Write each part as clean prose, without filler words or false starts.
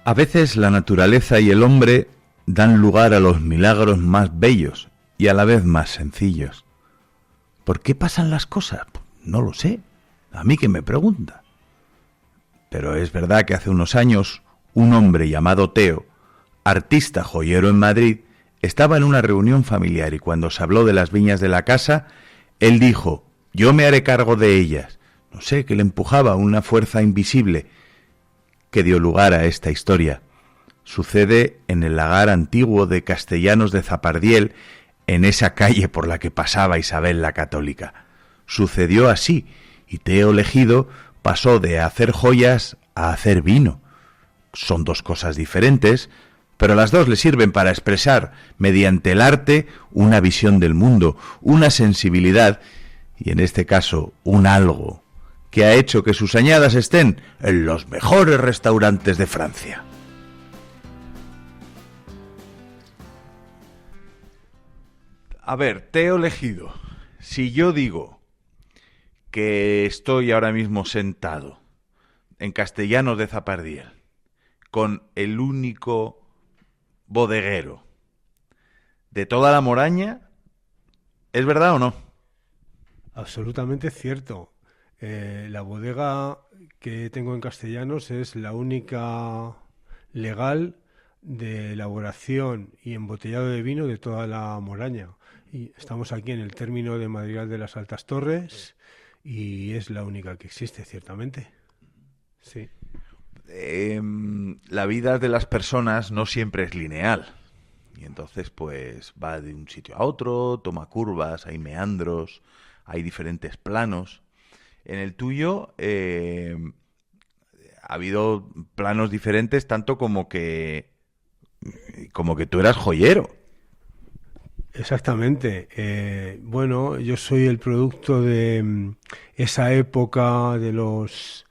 A veces la naturaleza y el hombre dan lugar a los milagros más bellos y a la vez más sencillos. ¿Por qué pasan las cosas? No lo sé. A mí que me pregunta. Pero es verdad que hace unos años un hombre llamado Teo, artista joyero en Madrid, estaba en una reunión familiar y cuando se habló de las viñas de la casa, él dijo: yo me haré cargo de ellas. No sé, que le empujaba una fuerza invisible que dio lugar a esta historia. Sucede en el lagar antiguo de Castellanos de Zapardiel, en esa calle por la que pasaba Isabel la Católica. Sucedió así, y Teo Legido pasó de hacer joyas a hacer vino. Son dos cosas diferentes, pero las dos le sirven para expresar, mediante el arte, una visión del mundo, una sensibilidad, y en este caso, un algo, que ha hecho que sus añadas estén en los mejores restaurantes de Francia. A ver, Teo Legido, si yo digo que estoy ahora mismo sentado en Castellanos de Zapardiel con el único bodeguero de toda la Moraña, ¿es verdad o no? Absolutamente cierto. La bodega que tengo en Castellanos es la única legal de elaboración y embotellado de vino de toda la Moraña. Y estamos aquí en el término de Madrigal de las Altas Torres y es la única que existe, ciertamente. Sí. La vida de las personas no siempre es lineal. Y entonces pues va de un sitio a otro, toma curvas, hay meandros, hay diferentes planos. En el tuyo ha habido planos diferentes, tanto como que tú eras joyero. Exactamente. Bueno, yo soy el producto de esa época de los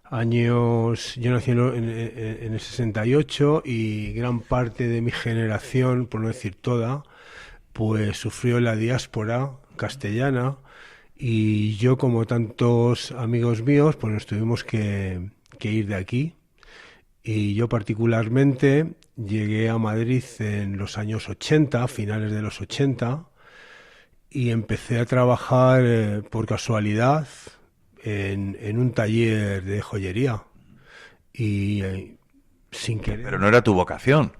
años. Yo nací en el 68 y gran parte de mi generación, por no decir toda, pues sufrió la diáspora castellana y yo, como tantos amigos míos, pues nos tuvimos que ir de aquí. Y yo particularmente llegué a Madrid en los años 80, finales de los 80, y empecé a trabajar por casualidad en un taller de joyería. Y sin querer. Pero no era tu vocación.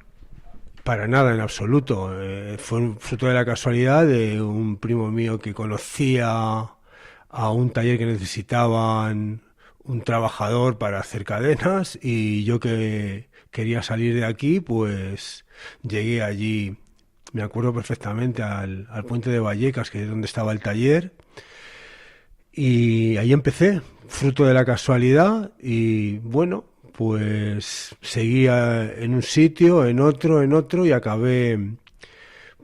Para nada, en absoluto. Fue un fruto de la casualidad de un primo mío que conocía a un taller que necesitaban un trabajador para hacer cadenas y yo que quería salir de aquí, pues llegué allí, me acuerdo perfectamente, al puente de Vallecas, que es donde estaba el taller, y ahí empecé, fruto de la casualidad, y bueno, pues seguía en un sitio, en otro, y acabé,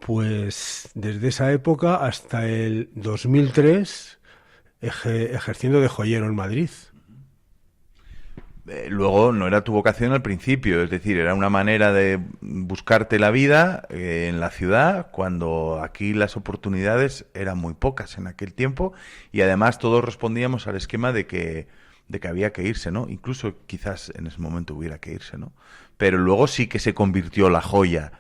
pues desde esa época hasta el 2003, ejerciendo de joyero en Madrid. Luego no era tu vocación al principio, es decir, era una manera de buscarte la vida en la ciudad, cuando aquí las oportunidades eran muy pocas en aquel tiempo y además todos respondíamos al esquema de que había que irse, ¿no? Incluso quizás en ese momento hubiera que irse, ¿no? Pero luego sí que se convirtió la joya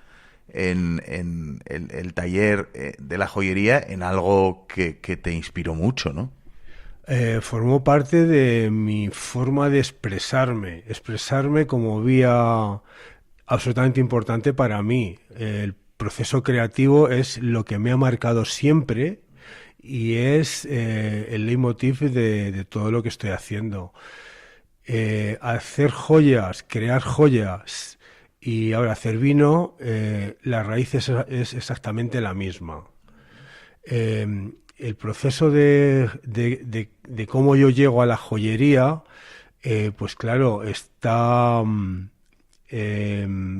en el taller de la joyería en algo que te inspiró mucho, ¿no? Formó parte de mi forma de expresarme como vía absolutamente importante para mí. El proceso creativo es lo que me ha marcado siempre y es el leitmotiv de todo lo que estoy haciendo. Hacer joyas, crear joyas y ahora hacer vino, la raíz es exactamente la misma. El proceso de cómo yo llego a la joyería, pues claro, está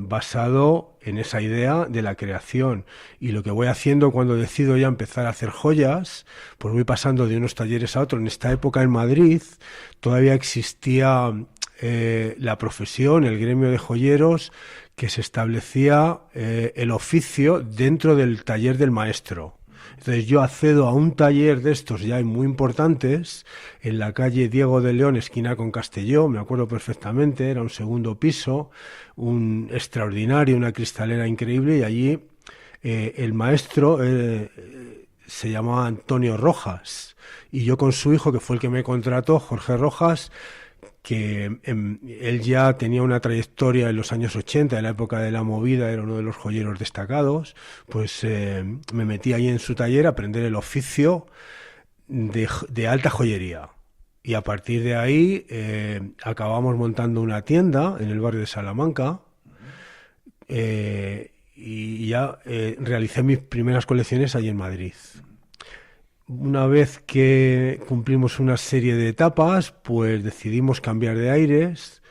basado en esa idea de la creación. Y lo que voy haciendo cuando decido ya empezar a hacer joyas, pues voy pasando de unos talleres a otros. En esta época en Madrid todavía existía la profesión, el gremio de joyeros, que se establecía el oficio dentro del taller del maestro. Entonces yo accedo a un taller de estos ya muy importantes en la calle Diego de León, esquina con Castelló, me acuerdo perfectamente, era un segundo piso, un extraordinario, una cristalera increíble, y allí el maestro se llamaba Antonio Rojas, y yo con su hijo, que fue el que me contrató, Jorge Rojas, que él ya tenía una trayectoria en los años 80, en la época de la movida, era uno de los joyeros destacados, pues me metí ahí en su taller a aprender el oficio de alta joyería. Y a partir de ahí acabamos montando una tienda en el barrio de Salamanca, y ya realicé mis primeras colecciones allí en Madrid. Una vez que cumplimos una serie de etapas, pues decidimos cambiar de aires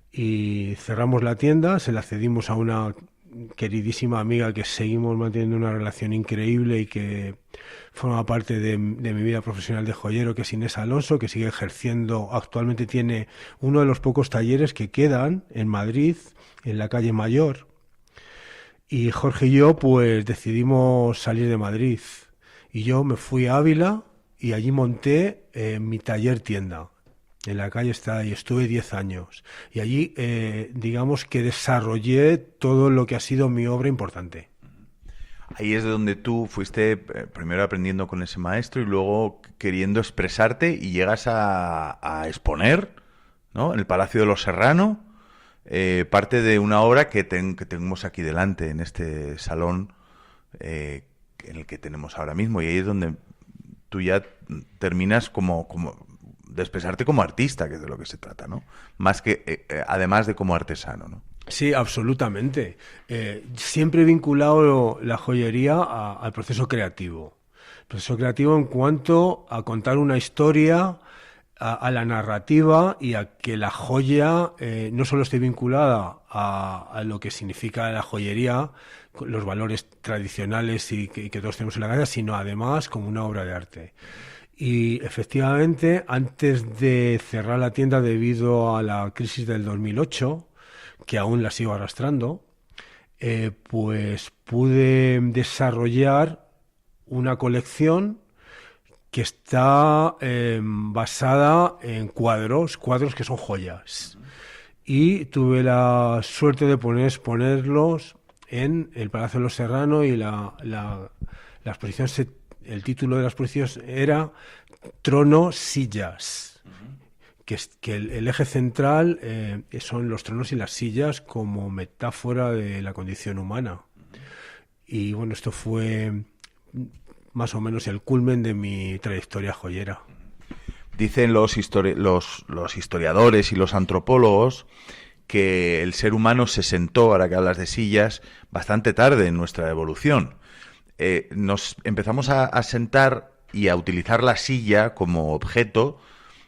y cerramos la tienda, se la cedimos a una queridísima amiga que seguimos manteniendo una relación increíble y que forma parte de mi vida profesional de joyero, que es Inés Alonso, que sigue ejerciendo, actualmente tiene uno de los pocos talleres que quedan en Madrid, en la calle Mayor, y Jorge y yo pues decidimos salir de Madrid. Y yo me fui a Ávila y allí monté mi taller tienda. En la calle está y estuve 10 años. Y allí, digamos que desarrollé todo lo que ha sido mi obra importante. Ahí es de donde tú fuiste primero aprendiendo con ese maestro y luego queriendo expresarte y llegas a exponer, ¿no? En el Palacio de los Serrano, parte de una obra que tenemos aquí delante, en este salón en el que tenemos ahora mismo, y ahí es donde tú ya terminas como de expresarte como artista, que es de lo que se trata, ¿no? Más que, además de como artesano, ¿no? Sí, absolutamente. Siempre he vinculado la joyería al proceso creativo. Proceso creativo en cuanto a contar una historia, a la narrativa, y a que la joya no solo esté vinculada a lo que significa la joyería, los valores tradicionales y que todos tenemos en la casa, sino además como una obra de arte. Y efectivamente, antes de cerrar la tienda debido a la crisis del 2008, que aún la sigo arrastrando, pues pude desarrollar una colección que está basada en cuadros que son joyas. Y tuve la suerte de exponerlos en el Palacio de los Serrano, y la exposición, el título de la exposición era Trono Sillas, que el eje central son los tronos y las sillas como metáfora de la condición humana. Y bueno, esto fue más o menos el culmen de mi trayectoria joyera. Dicen los historiadores y los antropólogos que el ser humano se sentó, ahora que hablas de sillas, bastante tarde en nuestra evolución. Nos empezamos a sentar y a utilizar la silla como objeto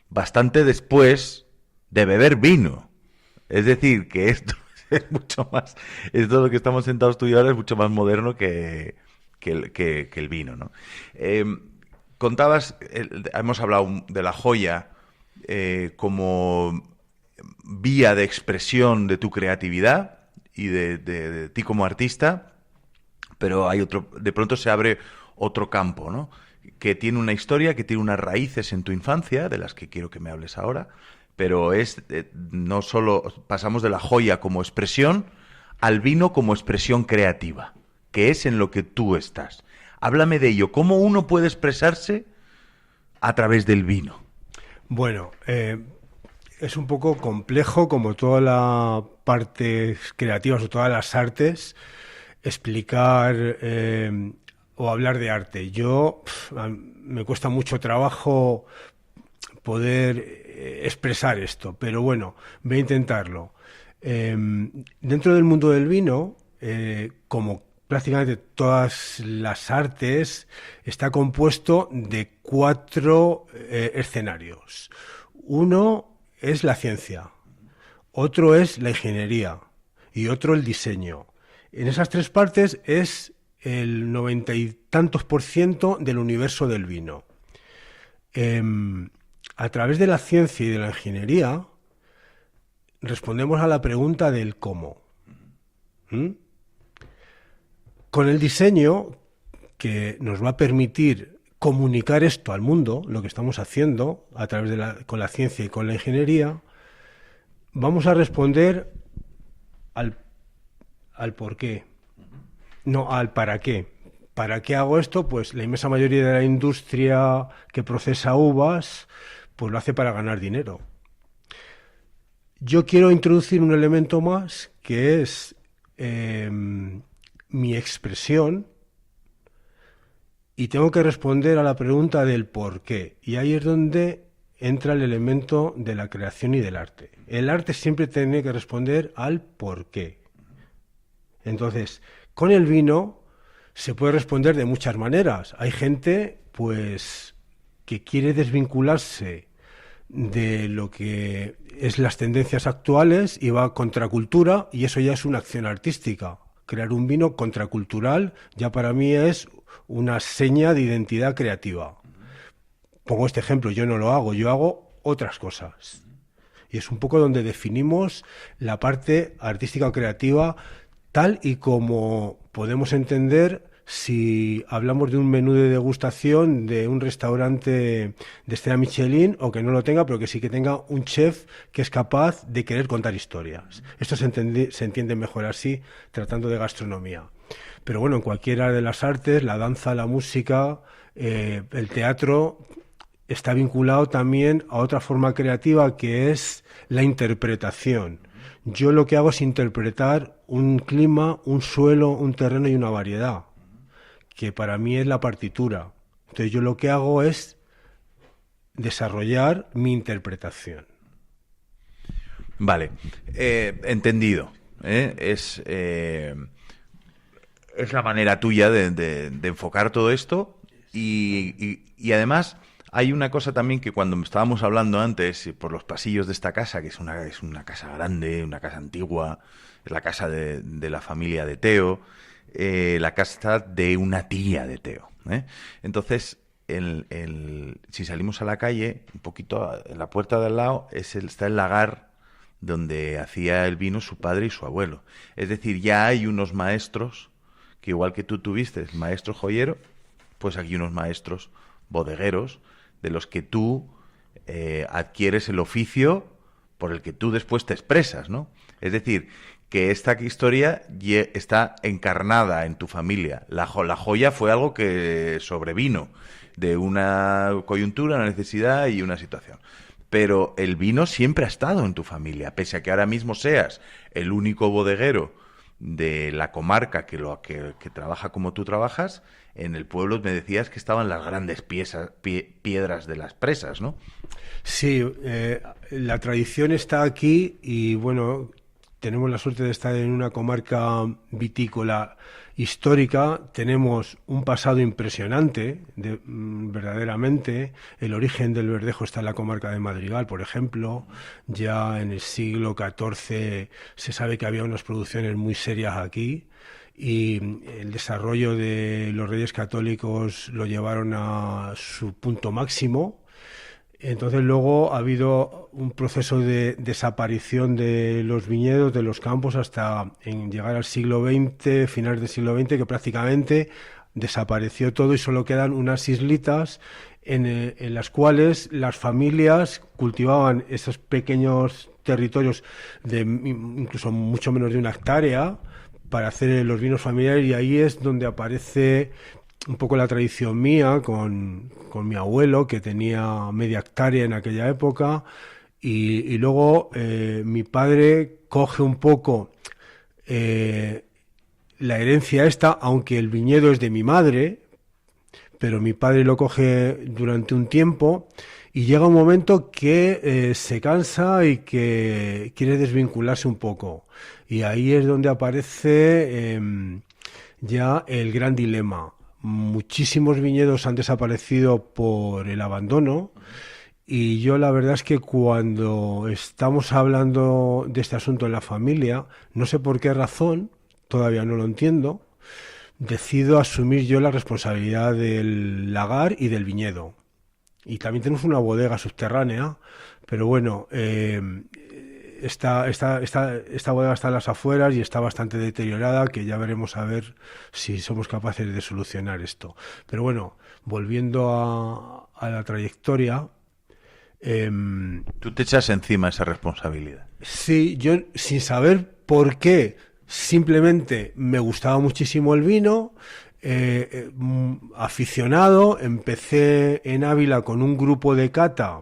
bastante después de beber vino. Es decir, que esto es mucho más... Esto lo que estamos sentados tú y ahora es mucho más moderno que el vino, ¿no? Contabas, hemos hablado de la joya como vía de expresión de tu creatividad y de ti como artista, pero hay otro, de pronto se abre otro campo, ¿no? Que tiene una historia, que tiene unas raíces en tu infancia, de las que quiero que me hables ahora, pero es no solo pasamos de la joya como expresión al vino como expresión creativa, que es en lo que tú estás. Háblame de ello. ¿Cómo uno puede expresarse a través del vino? Bueno, es un poco complejo, como toda la parte creativa o todas las artes, explicar o hablar de arte. Me cuesta mucho trabajo poder expresar esto, pero bueno, voy a intentarlo. Dentro del mundo del vino, como prácticamente todas las artes, está compuesto de 4 escenarios. Uno es la ciencia, otro es la ingeniería y otro el diseño. En esas 3 partes es el 90 y tantos % del universo del vino. A través de la ciencia y de la ingeniería respondemos a la pregunta del cómo. Con el diseño que nos va a permitir comunicar esto al mundo, lo que estamos haciendo a través con la ciencia y con la ingeniería, vamos a responder al por qué, no al para qué. ¿Para qué hago esto? Pues la inmensa mayoría de la industria que procesa uvas, pues lo hace para ganar dinero. Yo quiero introducir un elemento más, que es mi expresión, y tengo que responder a la pregunta del por qué. Y ahí es donde entra el elemento de la creación y del arte. El arte siempre tiene que responder al por qué. Entonces, con el vino se puede responder de muchas maneras. Hay gente, pues, que quiere desvincularse de lo que es las tendencias actuales y va a contracultura, y eso ya es una acción artística. Crear un vino contracultural ya para mí es una seña de identidad creativa. Pongo este ejemplo, yo no lo hago, yo hago otras cosas. Y es un poco donde definimos la parte artística o creativa tal y como podemos entender si hablamos de un menú de degustación de un restaurante de estrella Michelin, o que no lo tenga, pero que sí que tenga un chef que es capaz de querer contar historias. Esto se entiende mejor así, tratando de gastronomía. Pero bueno, en cualquiera de las artes, la danza, la música, el teatro, está vinculado también a otra forma creativa, que es la interpretación. Yo lo que hago es interpretar un clima, un suelo, un terreno y una variedad, que para mí es la partitura. Entonces yo lo que hago es desarrollar mi interpretación. Vale, entendido. Es la manera tuya de enfocar todo esto y además hay una cosa también que cuando estábamos hablando antes por los pasillos de esta casa, que es una casa grande, una casa antigua, es la casa de la familia de Teo, la casa de una tía de Teo. Entonces, si salimos a la calle, un poquito en la puerta de al lado está el lagar donde hacía el vino su padre y su abuelo. Es decir, ya hay unos maestros que, igual que tú tuviste maestro joyero, pues aquí unos maestros bodegueros de los que tú adquieres el oficio por el que tú después te expresas, ¿no? Es decir, que esta historia está encarnada en tu familia. La joya fue algo que sobrevino de una coyuntura, una necesidad y una situación. Pero el vino siempre ha estado en tu familia, pese a que ahora mismo seas el único bodeguero de la comarca que trabaja como tú trabajas. En el pueblo me decías que estaban las grandes piedras de las presas, ¿no? Sí, la tradición está aquí y bueno, tenemos la suerte de estar en una comarca vitícola histórica. Tenemos un pasado impresionante, verdaderamente. El origen del verdejo está en la comarca de Madrigal, por ejemplo. Ya en el siglo XIV se sabe que había unas producciones muy serias aquí, y el desarrollo de los Reyes Católicos lo llevaron a su punto máximo. Entonces luego ha habido un proceso de desaparición de los viñedos, de los campos, hasta en llegar al siglo XX, finales del siglo XX, que prácticamente desapareció todo y solo quedan unas islitas en las cuales las familias cultivaban esos pequeños territorios de incluso mucho menos de 1 hectárea para hacer los vinos familiares, y ahí es donde aparece un poco la tradición mía con mi abuelo, que tenía media hectárea en aquella época, y luego mi padre coge un poco la herencia esta, aunque el viñedo es de mi madre, pero mi padre lo coge durante un tiempo y llega un momento que se cansa y que quiere desvincularse un poco. Y ahí es donde aparece ya el gran dilema. Muchísimos viñedos han desaparecido por el abandono, y yo la verdad es que cuando estamos hablando de este asunto en la familia, no sé por qué razón, todavía no lo entiendo, decido asumir yo la responsabilidad del lagar y del viñedo. Y también tenemos una bodega subterránea, pero bueno, esta bodega está a las afueras y está bastante deteriorada, que ya veremos a ver si somos capaces de solucionar esto. Pero bueno, volviendo a la trayectoria. Tú te echas encima esa responsabilidad. Sí, yo sin saber por qué, simplemente me gustaba muchísimo el vino, aficionado, empecé en Ávila con un grupo de cata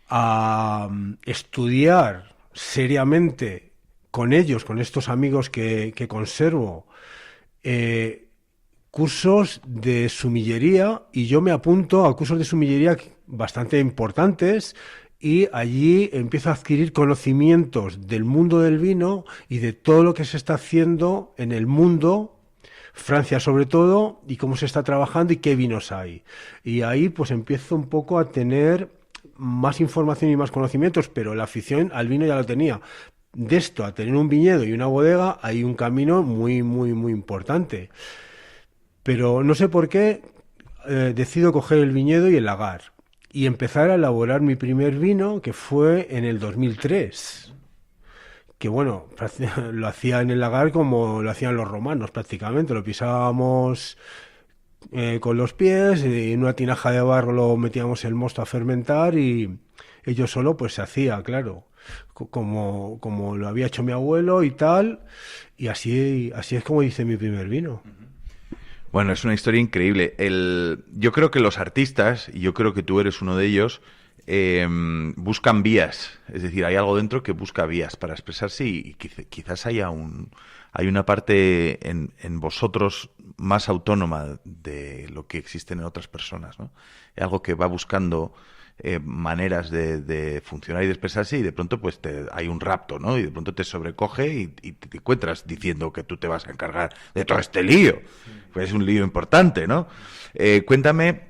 a estudiar seriamente con ellos, con estos amigos que conservo, cursos de sumillería, y yo me apunto a cursos de sumillería bastante importantes y allí empiezo a adquirir conocimientos del mundo del vino y de todo lo que se está haciendo en el mundo, Francia sobre todo, y cómo se está trabajando y qué vinos hay. Y ahí pues empiezo un poco a tener más información y más conocimientos, pero la afición al vino ya lo tenía. De esto a tener un viñedo y una bodega hay un camino muy, muy, muy importante. Pero no sé por qué decido coger el viñedo y el lagar y empezar a elaborar mi primer vino, que fue en el 2003. Que bueno, lo hacía en el lagar como lo hacían los romanos prácticamente, lo pisábamos con los pies, y en una tinaja de barro lo metíamos el mosto a fermentar y ello solo pues se hacía, claro, como lo había hecho mi abuelo y tal, y así es como hice mi primer vino. Bueno, es una historia increíble. Yo creo que los artistas, y yo creo que tú eres uno de ellos, buscan vías. Es decir, hay algo dentro que busca vías para expresarse y quizás hay una parte en vosotros más autónoma de lo que existen en otras personas, ¿no? Es algo que va buscando maneras de funcionar y de expresarse, y de pronto pues hay un rapto, ¿no? Y de pronto te sobrecoge y te encuentras diciendo que tú te vas a encargar de todo este lío. Pues es un lío importante, ¿no? Cuéntame,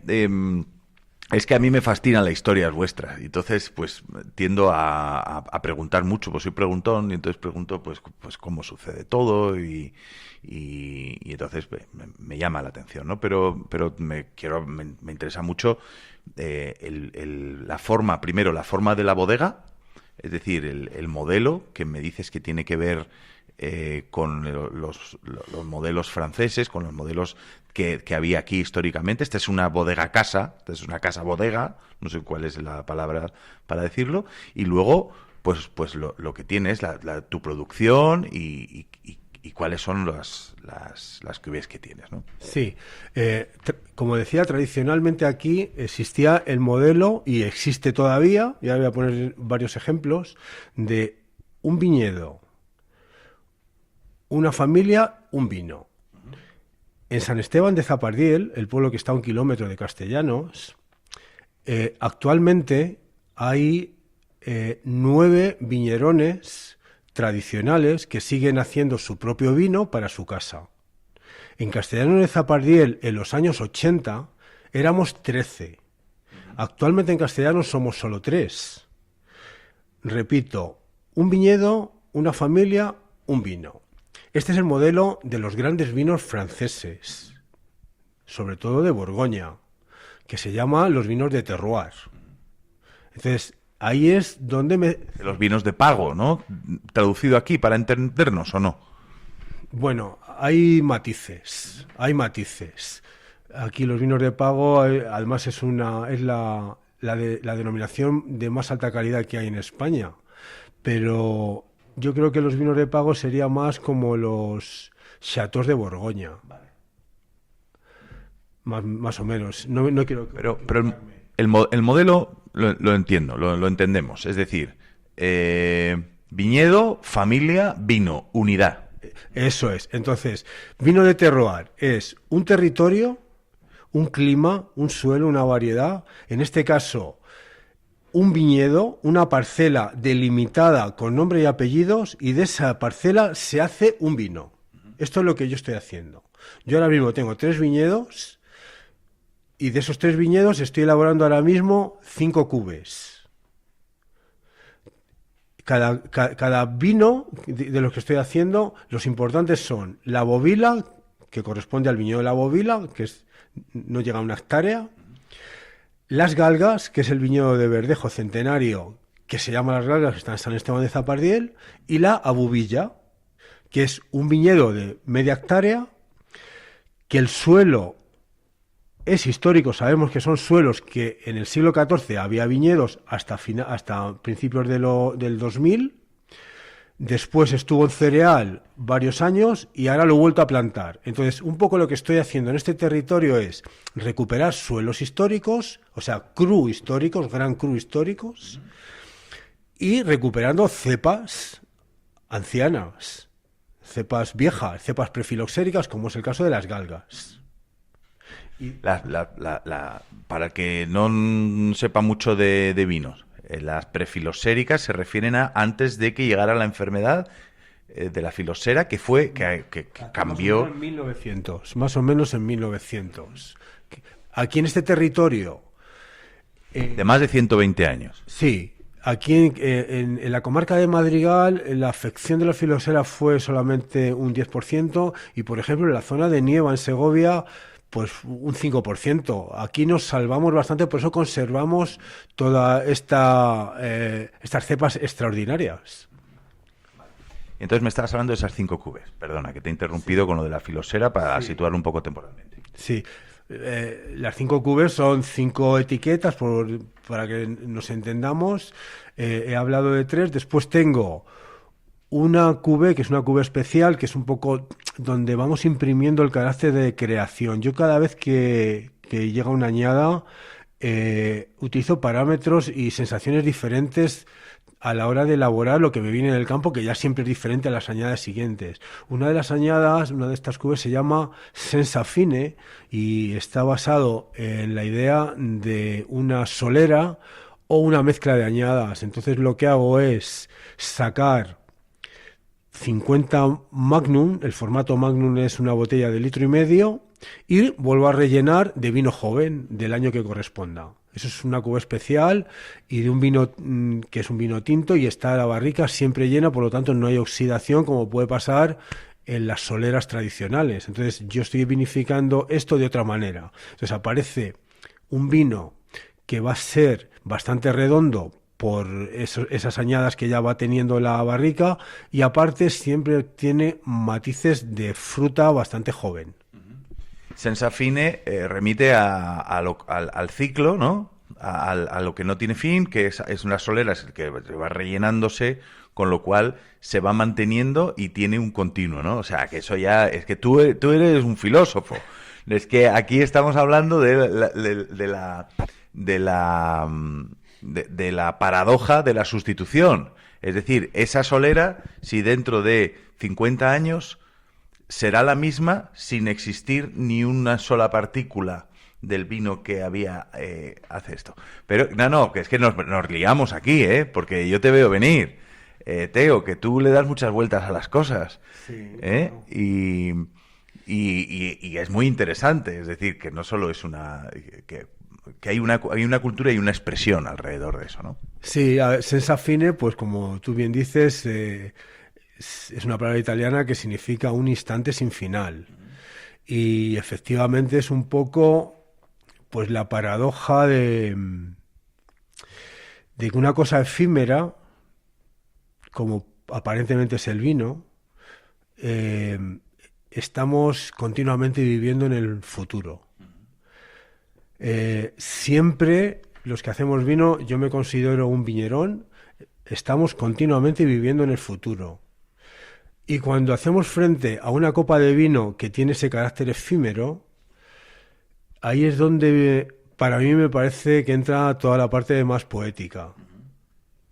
es que a mí me fascina la historia vuestra, y entonces pues tiendo a preguntar mucho, pues soy preguntón, y entonces pregunto pues cómo sucede todo, y entonces me llama la atención, ¿no? Pero me interesa mucho la forma de la bodega, es decir, el modelo que me dices que tiene que ver con los modelos franceses, con los modelos que había aquí históricamente. Esta es una bodega casa, esta es una casa bodega, no sé cuál es la palabra para decirlo, y luego pues lo que tienes, tu producción y cuáles son las cuvées que tienes, ¿no? Sí, como decía, tradicionalmente aquí existía el modelo, y existe todavía, y ahora voy a poner varios ejemplos, de un viñedo, una familia, un vino. En San Esteban de Zapardiel, el pueblo que está a 1 kilómetro de Castellanos, actualmente hay 9 viñerones tradicionales que siguen haciendo su propio vino para su casa. En Castellanos de Zapardiel, en los años 80, éramos 13. Actualmente en Castellanos somos solo 3. Repito, un viñedo, una familia, un vino. Este es el modelo de los grandes vinos franceses, sobre todo de Borgoña, que se llama los vinos de terroir. Entonces, ahí es donde los vinos de pago, ¿no? Traducido aquí para entendernos, ¿o no? Bueno, hay matices. Aquí los vinos de pago, además es la denominación de más alta calidad que hay en España. Pero yo creo que los vinos de pago sería más como los chateaux de Borgoña. Vale. Más o menos. No quiero. Pero el modelo lo entiendo, lo entendemos. Es decir, viñedo, familia, vino, unidad. Eso es. Entonces, vino de terroir es un territorio, un clima, un suelo, una variedad. En este caso, un viñedo, una parcela delimitada con nombre y apellidos, y de esa parcela se hace un vino. Esto es lo que yo estoy haciendo. Yo ahora mismo tengo 3 viñedos, y de esos 3 viñedos estoy elaborando ahora mismo 5 cuvées. Cada vino de los que estoy haciendo, los importantes son la bovila, que corresponde al viñedo de la bovila, que no llega a 1 hectárea, las galgas, que es el viñedo de Verdejo centenario, que se llama Las Galgas, que está en San Esteban de Zapardiel, y la Abubilla, que es un viñedo de media hectárea, que el suelo es histórico. Sabemos que son suelos que en el siglo XIV había viñedos hasta principios del 2000. Después estuvo en cereal varios años y ahora lo he vuelto a plantar. Entonces, un poco lo que estoy haciendo en este territorio es recuperar suelos históricos, o sea, cru históricos, gran cru históricos, y recuperando cepas ancianas, cepas viejas, cepas prefiloxéricas, como es el caso de las galgas. Para el que no sepa mucho de vinos, las prefiloséricas se refieren a antes de que llegara la enfermedad de la filosera, que fue que cambió. Más o menos en 1900. Aquí en este territorio. De más de 120 años. Sí. Aquí en la comarca de Madrigal la afección de la filosera fue solamente un 10% y, por ejemplo, en la zona de Nieva, en Segovia, pues un 5%. Aquí nos salvamos bastante, por eso conservamos toda estas cepas extraordinarias. Entonces me estabas hablando de esas 5 cubes. Perdona, que te he interrumpido con lo de la filosera para situarlo un poco temporalmente. Sí. Las 5 cubes son 5 etiquetas, para que nos entendamos. He hablado de 3. Después tengo una cube, que es una cube especial, que es un poco donde vamos imprimiendo el carácter de creación. Yo cada vez que llega una añada utilizo parámetros y sensaciones diferentes a la hora de elaborar lo que me viene del campo, que ya siempre es diferente a las añadas siguientes. Una de estas cubes se llama Senza Fine y está basado en la idea de una solera o una mezcla de añadas. Entonces lo que hago es sacar 50 Magnum, el formato Magnum es una botella de 1,5 litros, y vuelvo a rellenar de vino joven del año que corresponda. Eso es una cuba especial y de un vino que es un vino tinto y está la barrica siempre llena, por lo tanto no hay oxidación como puede pasar en las soleras tradicionales. Entonces yo estoy vinificando esto de otra manera. Entonces aparece un vino que va a ser bastante redondo por esas añadas que ya va teniendo la barrica y aparte siempre tiene matices de fruta bastante joven. Senza Fine remite al ciclo, ¿no? A lo que no tiene fin, que es una solera que va rellenándose, con lo cual se va manteniendo y tiene un continuo, ¿no? O sea, que eso ya... Es que tú eres un filósofo. Es que aquí estamos hablando de la paradoja de la sustitución. Es decir, esa solera, si dentro de 50 años será la misma sin existir ni una sola partícula del vino que había hace esto. Pero no, que es que nos liamos aquí, porque yo te veo venir. Teo, que tú le das muchas vueltas a las cosas. Sí, claro. Y es muy interesante. Es decir, que no solo es que hay una cultura y una expresión alrededor de eso, ¿no? Sí, Senza Fine, pues como tú bien dices, es una palabra italiana que significa un instante sin final. Y efectivamente es un poco pues la paradoja de que una cosa efímera, como aparentemente es el vino, estamos continuamente viviendo en el futuro. Siempre los que hacemos vino, yo me considero un viñerón, estamos continuamente viviendo en el futuro. Y cuando hacemos frente a una copa de vino que tiene ese carácter efímero, ahí es donde para mí me parece que entra toda la parte más poética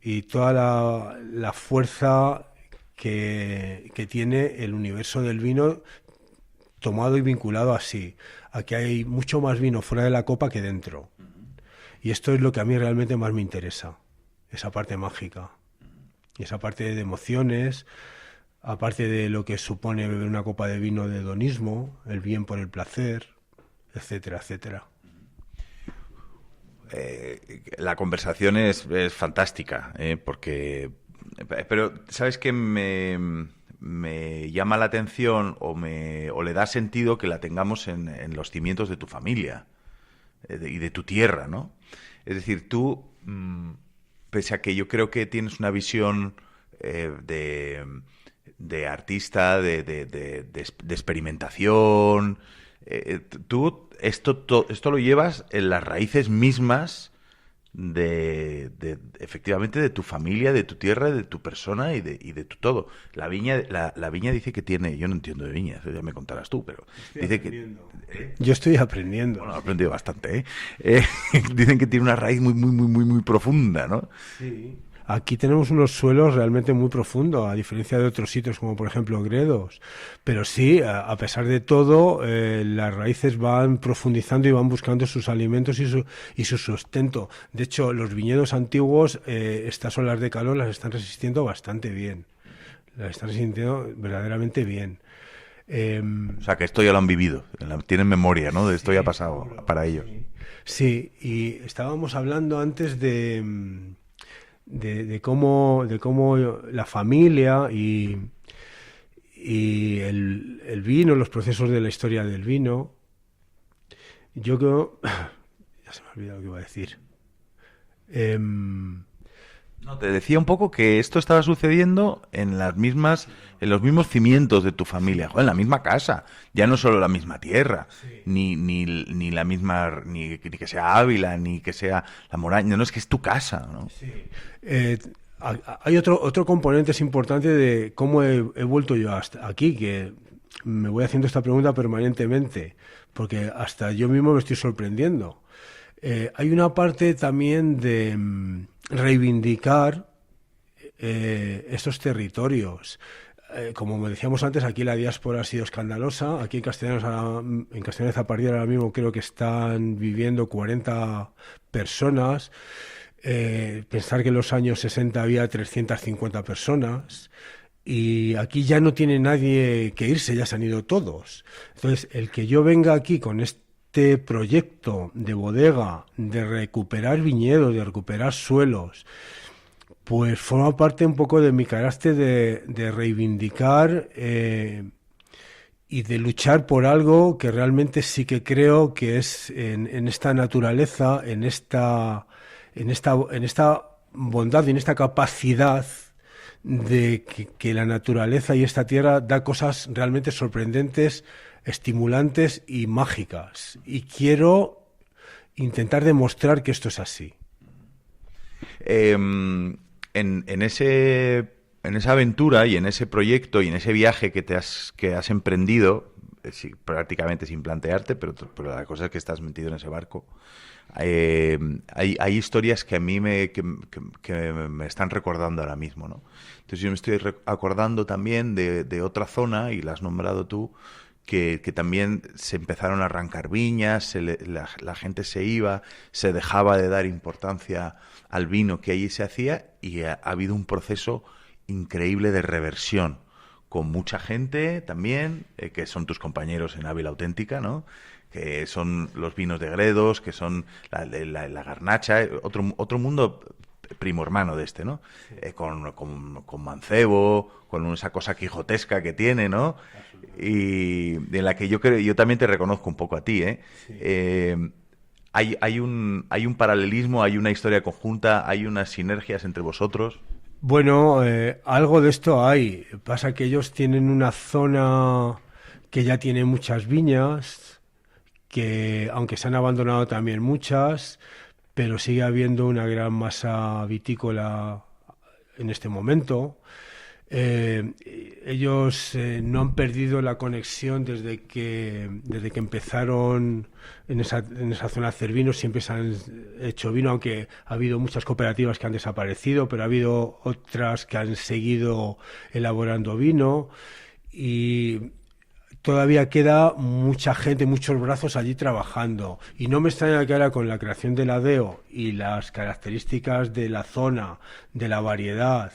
y toda la fuerza que tiene el universo del vino tomado y vinculado así. Aquí hay mucho más vino fuera de la copa que dentro. Y esto es lo que a mí realmente más me interesa, esa parte mágica y esa parte de emociones. Aparte de lo que supone beber una copa de vino de hedonismo, el bien por el placer, etcétera, etcétera. La conversación es fantástica, porque... Pero, ¿sabes qué? Me llama la atención o le da sentido que la tengamos en los cimientos de tu familia y de tu tierra, ¿no? Es decir, tú pese a que yo creo que tienes una visión de artista, de experimentación, tú esto lo llevas en las raíces mismas efectivamente de tu familia, de tu tierra, de tu persona y de tu todo. La viña, la viña dice que tiene, yo no entiendo de viña, eso ya me contarás tú, pero dice que yo estoy aprendiendo. bueno, he aprendido bastante, ¿eh? Dicen que tiene una raíz muy, muy, muy, muy, muy profunda, ¿no? Sí. Aquí tenemos unos suelos realmente muy profundos, a diferencia de otros sitios como por ejemplo Gredos. Pero sí, a pesar de todo, las raíces van profundizando y van buscando sus alimentos y su sustento. De hecho, los viñedos antiguos, estas olas de calor las están resistiendo bastante bien. Las están resistiendo verdaderamente bien. O sea, que esto ya lo han vivido, tienen memoria, ¿no? De esto ya ha pasado Seguro. para ellos. Sí, y estábamos hablando antes de cómo la familia y el vino, los procesos de la historia del vino. Yo creo... Ya se me ha olvidado lo que iba a decir. No, te decía un poco que esto estaba sucediendo en los mismos cimientos de tu familia, joder, en la misma casa, ya no solo la misma tierra, ni la misma, ni que sea Ávila, ni que sea la Moraña, no, es que es tu casa, ¿no? Sí. Hay otro componente es importante de cómo he vuelto yo hasta aquí, que me voy haciendo esta pregunta permanentemente, porque hasta yo mismo me estoy sorprendiendo. Hay una parte también de reivindicar estos territorios. Como me decíamos antes, aquí la diáspora ha sido escandalosa. Aquí en Castellana-Zapardiel ahora mismo creo que están viviendo 40 personas. Pensar que en los años 60 había 350 personas. Y aquí ya no tiene nadie que irse, ya se han ido todos. Entonces, el que yo venga aquí con este proyecto de bodega, de recuperar viñedos, de recuperar suelos, pues forma parte un poco de mi carácter de reivindicar y de luchar por algo que realmente sí que creo que es en esta naturaleza, en esta bondad y en esta capacidad de que la naturaleza y esta tierra da cosas realmente sorprendentes, estimulantes y mágicas. Y quiero intentar demostrar que esto es así. En esa aventura y en ese proyecto y en ese viaje que has emprendido, prácticamente sin plantearte, pero la cosa es que estás metido en ese barco. Hay historias que a mí que me están recordando ahora mismo, ¿no? Entonces yo me estoy acordando también de otra zona, y la has nombrado tú, que también se empezaron a arrancar viñas, la gente se iba, se dejaba de dar importancia al vino que allí se hacía, y ha habido un proceso increíble de reversión, con mucha gente también, que son tus compañeros en Ávila Auténtica, ¿no? Que son los vinos de Gredos, que son la garnacha, otro mundo primo hermano de este, ¿no? Con mancebo, con esa cosa quijotesca que tiene, ¿no? Y en la que yo también te reconozco un poco a ti, ¿eh? Sí. Hay un paralelismo, hay una historia conjunta, hay unas sinergias entre vosotros. Bueno, algo de esto hay. Pasa que ellos tienen una zona que ya tiene muchas viñas, que aunque se han abandonado también muchas, pero sigue habiendo una gran masa vitícola en este momento. Ellos no han perdido la conexión desde que empezaron en esa zona a hacer vino. Siempre se han hecho vino, aunque ha habido muchas cooperativas que han desaparecido, pero ha habido otras que han seguido elaborando vino, y todavía queda mucha gente, muchos brazos allí trabajando. Y no me extraña que ahora, con la creación de la DEO y las características de la zona, de la variedad,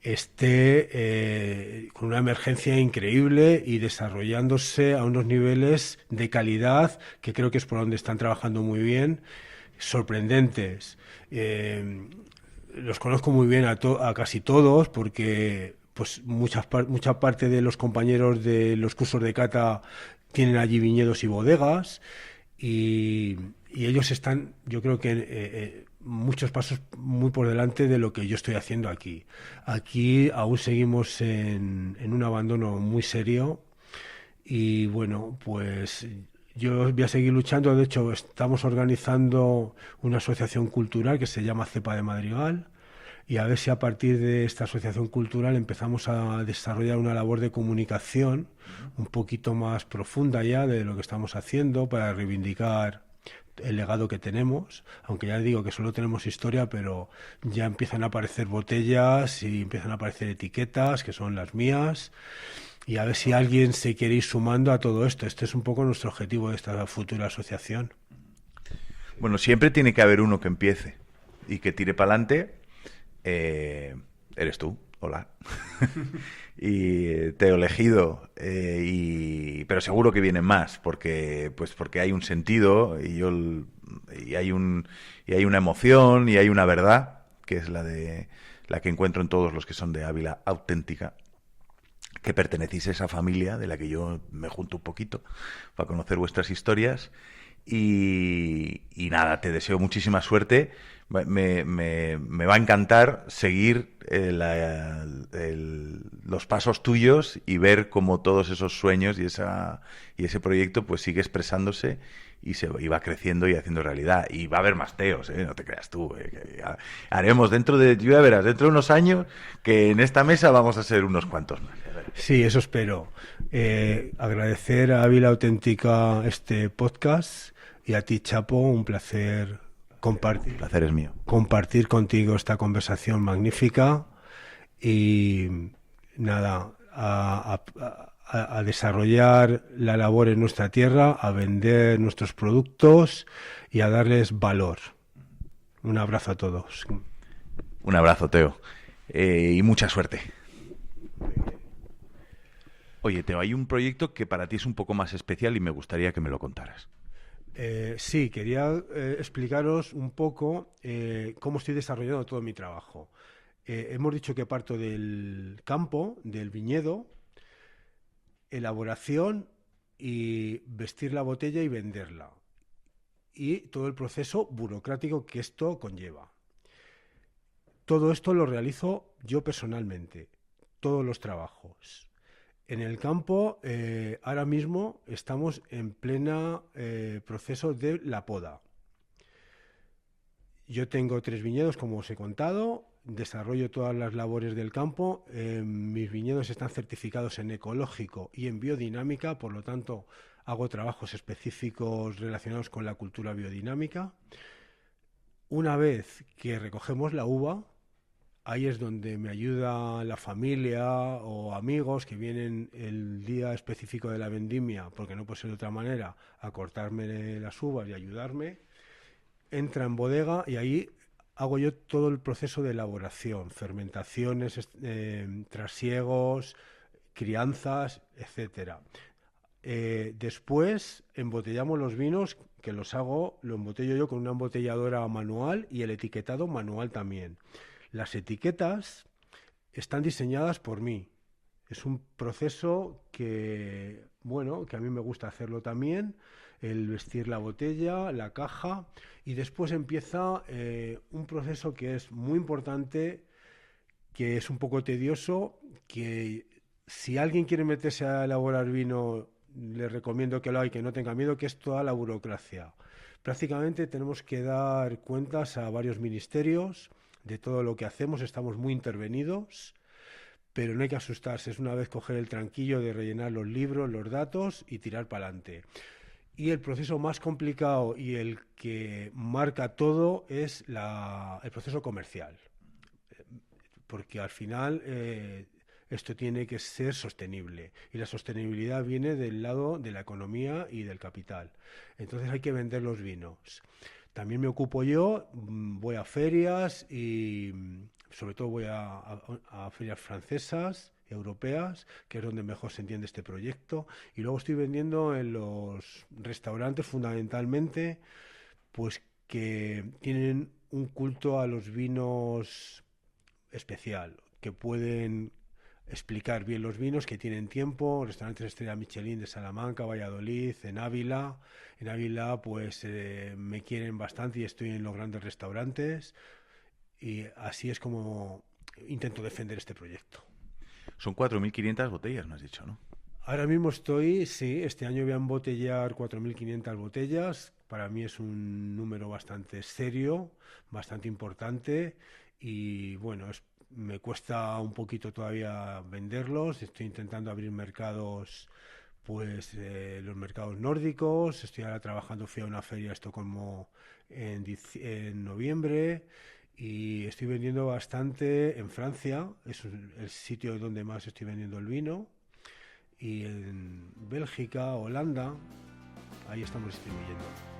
esté con una emergencia increíble y desarrollándose a unos niveles de calidad que creo que es por donde están trabajando muy bien, sorprendentes. Los conozco muy bien a casi todos, porque pues mucha parte de los compañeros de los cursos de cata tienen allí viñedos y bodegas, y ellos están, yo creo que muchos pasos muy por delante de lo que yo estoy haciendo aquí. Aquí aún seguimos en un abandono muy serio y bueno, pues yo voy a seguir luchando. De hecho, estamos organizando una asociación cultural que se llama Cepa de Madrigal y a ver si a partir de esta asociación cultural empezamos a desarrollar una labor de comunicación un poquito más profunda ya de lo que estamos haciendo para reivindicar el legado que tenemos, aunque ya digo que solo tenemos historia, pero ya empiezan a aparecer botellas y empiezan a aparecer etiquetas que son las mías, y a ver si alguien se quiere ir sumando a todo esto. Este es un poco nuestro objetivo de esta futura asociación. Bueno, siempre tiene que haber uno que empiece y que tire para adelante. Eres tú, hola. Y te he elegido, pero seguro que vienen más, porque hay un sentido y hay una emoción y hay una verdad, que es la que encuentro en todos los que son de Ávila auténtica, que pertenecéis a esa familia de la que yo me junto un poquito para conocer vuestras historias. Y nada, te deseo muchísima suerte. Me va a encantar seguir los pasos tuyos y ver cómo todos esos sueños y ese proyecto pues sigue expresándose y va creciendo y haciendo realidad. Y va a haber más Teos, no te creas tú. Que haremos ya verás, dentro de unos años que en esta mesa vamos a ser unos cuantos más. Sí, eso espero. Agradecer a Ávila Auténtica este podcast y a ti, Chapo, un placer compartir. El placer es mío. Compartir contigo esta conversación magnífica y nada, a desarrollar la labor en nuestra tierra, a vender nuestros productos y a darles valor. Un abrazo a todos. Un abrazo, Teo. Y mucha suerte. Oye, Teo, hay un proyecto que para ti es un poco más especial y me gustaría que me lo contaras. Sí, quería explicaros un poco cómo estoy desarrollando todo mi trabajo. Hemos dicho que parto del campo, del viñedo, elaboración y vestir la botella y venderla. Y todo el proceso burocrático que esto conlleva. Todo esto lo realizo yo personalmente, todos los trabajos. En el campo, ahora mismo estamos en plena proceso de la poda. Yo tengo 3 viñedos, como os he contado, desarrollo todas las labores del campo. Mis viñedos están certificados en ecológico y en biodinámica, por lo tanto, hago trabajos específicos relacionados con la cultura biodinámica. Una vez que recogemos la uva, ahí es donde me ayuda la familia o amigos que vienen el día específico de la vendimia, porque no puede ser de otra manera, a cortarme las uvas y ayudarme. Entra en bodega y ahí hago yo todo el proceso de elaboración, fermentaciones, trasiegos, crianzas, etcétera. Después embotellamos los vinos, que lo embotello yo con una embotelladora manual y el etiquetado manual también. Las etiquetas están diseñadas por mí. Es un proceso que a mí me gusta hacerlo también, el vestir la botella, la caja, y después empieza un proceso que es muy importante, que es un poco tedioso, que si alguien quiere meterse a elaborar vino, le recomiendo que lo haga y que no tenga miedo, que es toda la burocracia. Prácticamente tenemos que dar cuentas a varios ministerios de todo lo que hacemos, estamos muy intervenidos, pero no hay que asustarse, es una vez coger el tranquillo de rellenar los libros, los datos y tirar para adelante. Y el proceso más complicado y el que marca todo es el proceso comercial, porque al final esto tiene que ser sostenible y la sostenibilidad viene del lado de la economía y del capital. Entonces hay que vender los vinos. También me ocupo yo, voy a ferias y sobre todo voy a ferias francesas, europeas, que es donde mejor se entiende este proyecto. Y luego estoy vendiendo en los restaurantes fundamentalmente, pues que tienen un culto a los vinos especial, que pueden explicar bien los vinos que tienen tiempo, restaurantes estrella Michelin de Salamanca, Valladolid, en Ávila. En Ávila pues me quieren bastante y estoy en los grandes restaurantes y así es como intento defender este proyecto. Son 4.500 botellas, me has dicho, ¿no? Ahora mismo sí, este año voy a embotellar 4.500 botellas. Para mí es un número bastante serio, bastante importante y bueno, me cuesta un poquito todavía venderlos. Estoy intentando abrir mercados, pues los mercados nórdicos. Estoy ahora trabajando, fui a una feria a Estocolmo en noviembre y estoy vendiendo bastante en Francia, es el sitio donde más estoy vendiendo el vino. Y en Bélgica, Holanda, ahí estamos distribuyendo.